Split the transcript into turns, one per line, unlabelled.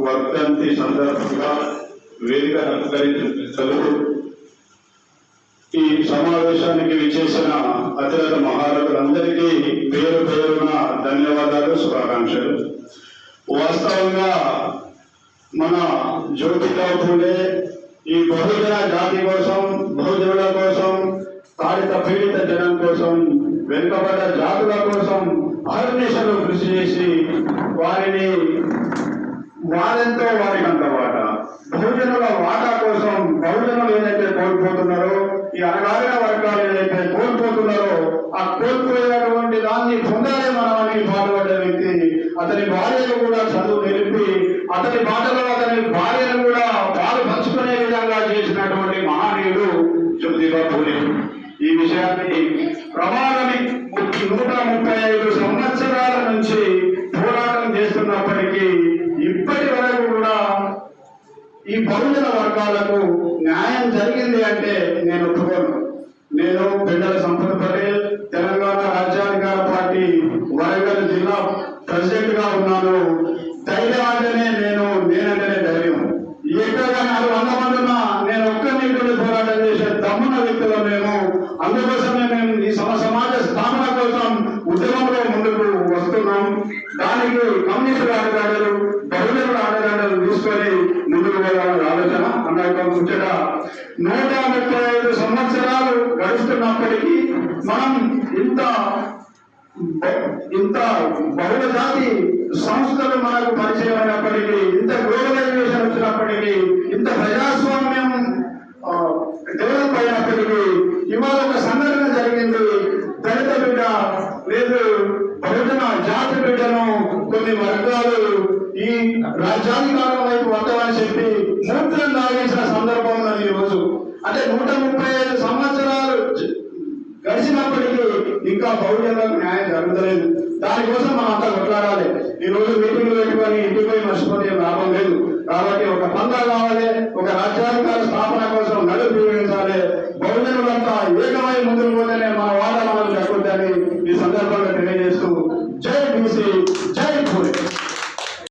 వర్ధంతి సందర్భంగా వేదిక అలంకరించారు. ఈ సమావేశానికి విచ్చేసిన అతిరథ మహారథులందరికీ పేరు పేరున ధన్యవాదాలు, శుభాకాంక్షలు. వాస్తవంగా మన జ్యోతిరావు ఫూలే ఈ బహుజన జాతి కోసం, బహుజనుల కోసం, తాడిత పీడిత జనం కోసం, వెనుకబడ్డ జాతుల కోసం అహర్నిశలు కృషి చేసి వారెంతో వారికి అంత వాటా, బహుజనుల వాటా కోసం బహుజనులు ఏదైతే కోల్పోతున్నారో, ఈ అణగారిన వర్గాలు ఏదైతే కోల్పోతున్నారో ఆ కోల్పోయినటువంటి దాన్ని పొందాలి మనమని పాల్పడ్డ వ్యక్తి, అతని భార్యను కూడా చదువు నిలిపి అతని బాటలో అతని భార్యను కూడా పాలు పంచుకునే విధంగా చేసినటువంటి మహనీయుడు జ్యోతిరావు ఫూలే. ఈ విషయాన్ని ప్రమాణమి 135 సంవత్సరాల నుంచి పోరాటం చేస్తున్నప్పటికీ ఇప్పటి వరకు కూడా ఈ బహుజన వర్గాలకు న్యాయం జరిగింది అంటే నేను ఒప్పుకోను. నేను పెండల సంపత్ పటేల్, తెలంగాణ రాజ్యాధికార పార్టీ వరంగల్ జిల్లా ప్రెసిడెంట్ గా ఉన్నాను. ధైర్యం అంటేనే నేనంటేనే ధైర్యం. ఎక్కడ 100 మంది ఉన్నా నేను ఒక్కరిని పోరాటం చేసే దమ్మున్న వ్యక్తులు మేము. అందుకోసమే మేము ఈ సమాజ స్థాపన కోసం ఉద్యమంలో ముందుకు వస్తున్నాం. దానికి కమ్యూనిస్టుల ఆడగాడలు, బహుజనుల ఆడగాడలు తీసుకొని ముందుకు పోవాలని ఆలోచన. అన్న ముచ్చట 135 సంవత్సరాలు గడుస్తున్నప్పటికీ మనం ఇంత బహుళ జాతి సంస్థలు మనకు పరిచయం అయినప్పటికీ, ఇంత గ్లోబలైజేషన్ వచ్చినప్పటికీ, ఇంత ప్రజాస్వామ్యం డెవలప్ అయినప్పటికీ ఇవాళ ఒక సంఘటన జరిగింది. దళిత బిడ్డ లేదు బహుజన జాతి బిడ్డను కొన్ని వర్గాలు ఈ రాజ్యాధికారం వైపు వద్దామని చెప్పి మూత్రం లాగించిన సందర్భంలో ఈ రోజు అంటే 135 సంవత్సరాలు గడిచినప్పటికీ ఇంకా బహుజనులకు న్యాయం జరగలేదు. దానికోసం మనం అంతా కొట్లాడాలి. ఈ రోజు మీటింగ్లు పెట్టుకొని ఇంటిపై మర్చిపోతే లాభం లేదు. కాబట్టి ఒక పందా కావాలి, ఒక రాజ్యాధికార స్థాపన కోసం నడుపు బహుజనులంతా ఏకమై ముందుకు పోతే